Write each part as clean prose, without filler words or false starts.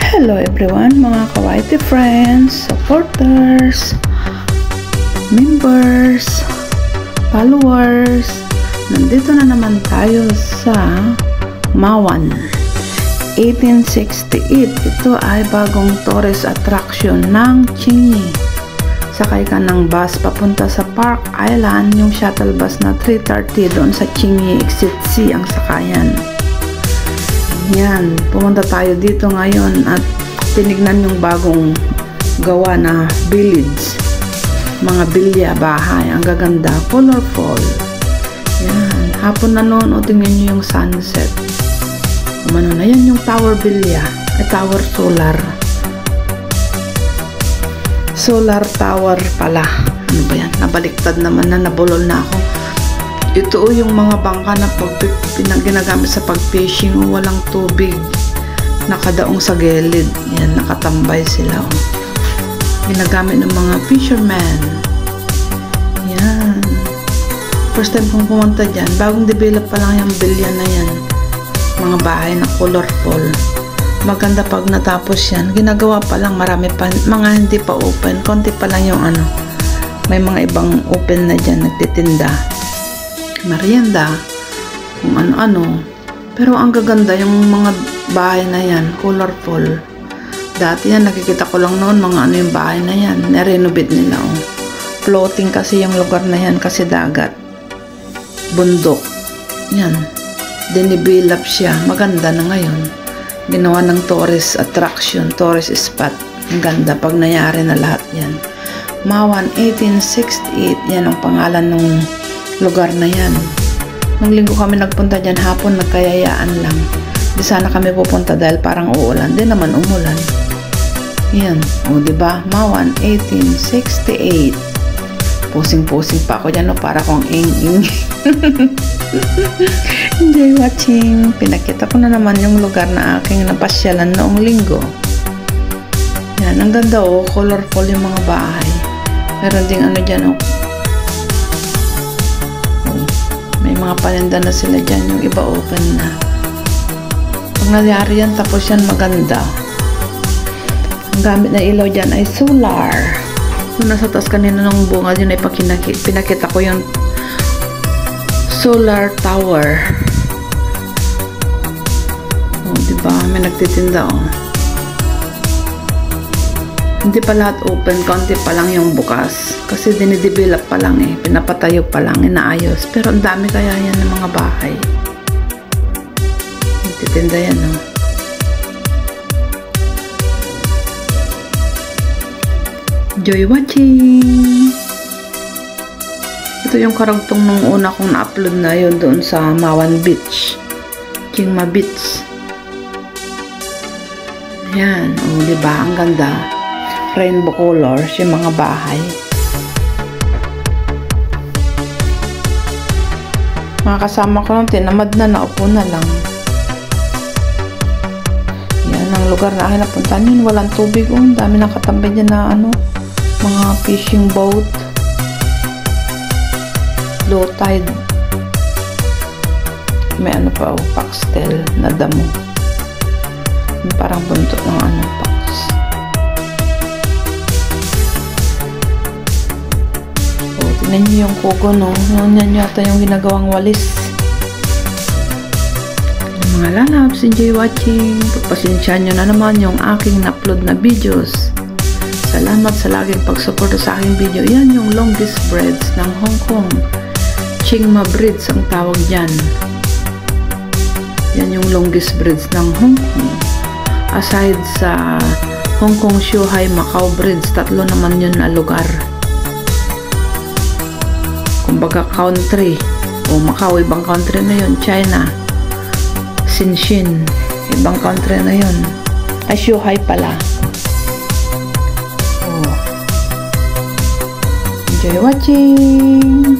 Hello everyone, mga ka-YT friends, supporters, members, followers. Nandito na naman tayo sa Mawan 1868. Ito ay bagong tourist attraction ng Chingy. Sakay ka ng bus papunta sa Park Island, yung shuttle bus na 3:30 doon sa Chingy Exit C ang sakayan. Yan, pumunta tayo dito ngayon at tinignan yung bagong gawa na village, mga bilya, bahay, ang gaganda, colorful. Yan, hapon na noon, o tingnan nyo yung sunset. Umano na yan yung tower bilya, tower solar tower pala. Ano ba yan, nabaliktad naman na, nabulol na ako. Ito yung mga bangka na ginagamit sa pag-fishing, walang tubig, nakadaong sa gilid. Yan, nakatambay sila. Ginagamit ng mga fishermen. Yan. First time kong pumunta dyan, bagong develop pa lang yung bilya na yan. Mga bahay na colorful. Maganda pag natapos yan. Ginagawa pa lang, marami pa, mga hindi pa open. Konti pa lang yung ano. May mga ibang open na dyan, nagtitinda. Merienda, kung ano-ano. Pero ang gaganda yung mga bahay na yan, colorful. Dati yan, nakikita ko lang noon mga ano yung bahay na yan, na-renovate nila. Floating kasi yung lugar na yan kasi dagat, bundok. Yan, dinibilap siya, maganda na ngayon. Ginawa ng tourist attraction, tourist spot. Ang ganda pag nangyari na lahat yan. Mawan 1868, yan ang pangalan ng lugar na yan. Nung linggo kami nagpunta dyan, hapon nagkayayaan lang. Di sana kami pupunta dahil parang uulan. Di naman umulan. Yan. O diba? Mawan 1868. Pusing-pusing pa ako dyan, no? Para kong ing-ing. Enjoy watching. Pinakita ko na naman yung lugar na aking napasyalan noong linggo. Yan. Ang ganda, oh. Colorful yung mga bahay. Meron ding ano dyan, oh. May mga paninda na sila dyan, yung iba open na. Pag nangyari yan, tapos yan maganda. Ang gamit na ilaw dyan ay solar. Kung nasa taas kanina ng bunga yun ay pinakita ko yung solar tower. O, diba? May nagtitinda, o. Hindi pa lahat open, konti pa lang yung bukas. Kasi dinidevelop pa lang eh. Pinapatayo pa lang, inaayos. Pero ang dami kaya yan ng mga bahay. Nagtitinda yan, no? Enjoy watching! Ito yung karagtong nung una kong na-upload na yun doon sa Mawan Beach. Chingma Beach. Yan, o, diba? Ang ganda. Rainbow colors, yung mga bahay. Mga kasama ko lang, tinamad na, naupo na lang. Yan ang lugar na akin napuntahan yun. Walang tubig, ang dami nakatambay dyan na ano, mga fishing boat. Low tide. May ano pa, oh, pastel na damo. Parang buntot ng ano, pax. Tignan nyo yung kugo, no? Yan yata yung ginagawang walis. Yung mga lalabs, enjoy watching. Pagpasensyahan nyo na naman yung aking na-upload na videos. Salamat sa laging pagsuporta sa aking video. Yan yung longest bridge ng Hong Kong. Chingma Bridge ang tawag dyan. Yan yung longest bridge ng Hong Kong. Aside sa Hong Kong, Shuhai, Macau Bridge, tatlo naman yun na lugar. Kumbaga country, o Macau, ibang country na yun. China, Shenzhen, ibang country na yun. Ay, Shuhai pala. Oh. Enjoy watching!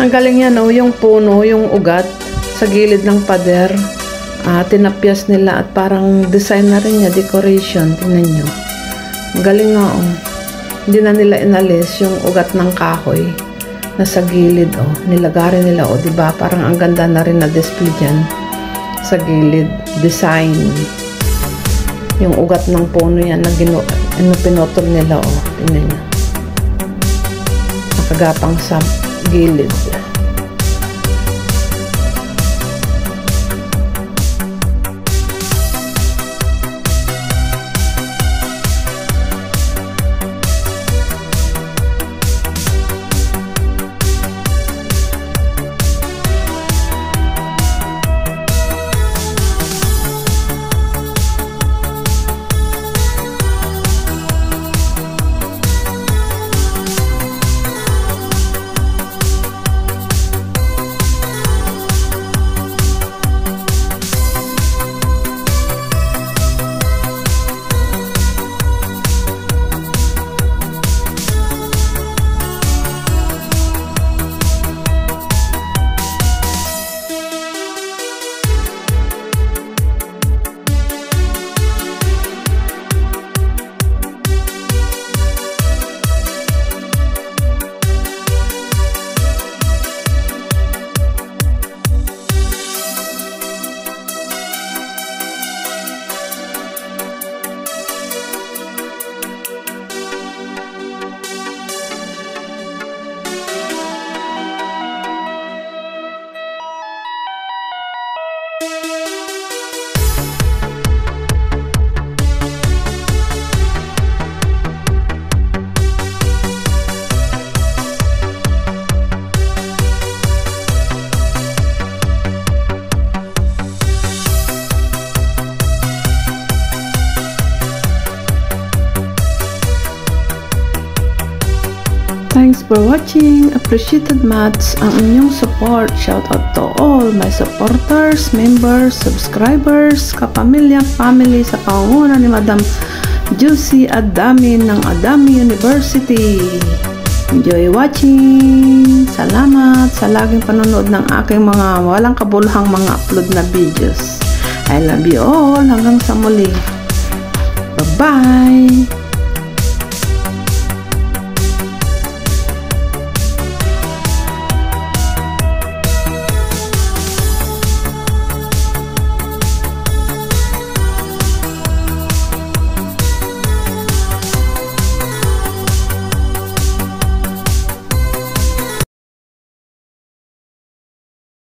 Ang galing yan, oh, yung puno, yung ugat sa gilid ng pader. Tinapyas nila at parang design na rin niya, decoration. Tingnan nyo. Ang galing nga, oh. Hindi na nila inalis yung ugat ng kahoy na sa gilid, oh. Nilagari nila, oh, diba? Parang ang ganda na rin na display dyan sa gilid. Design. Yung ugat ng puno yan na pinotol nila, oh. Tingnan nyo. Nakagapang sa gilid. Thanks for watching. Appreciated much ang inyong support. Shout out to all my supporters, members, subscribers, kapamilya, family sa pangunguna ni Madam Juicy Adamin ng Adami University. Enjoy watching. Salamat sa laging panonood ng aking mga walang kabuluhang mga upload na videos. I love you all. Hanggang sa muli. Bye-bye.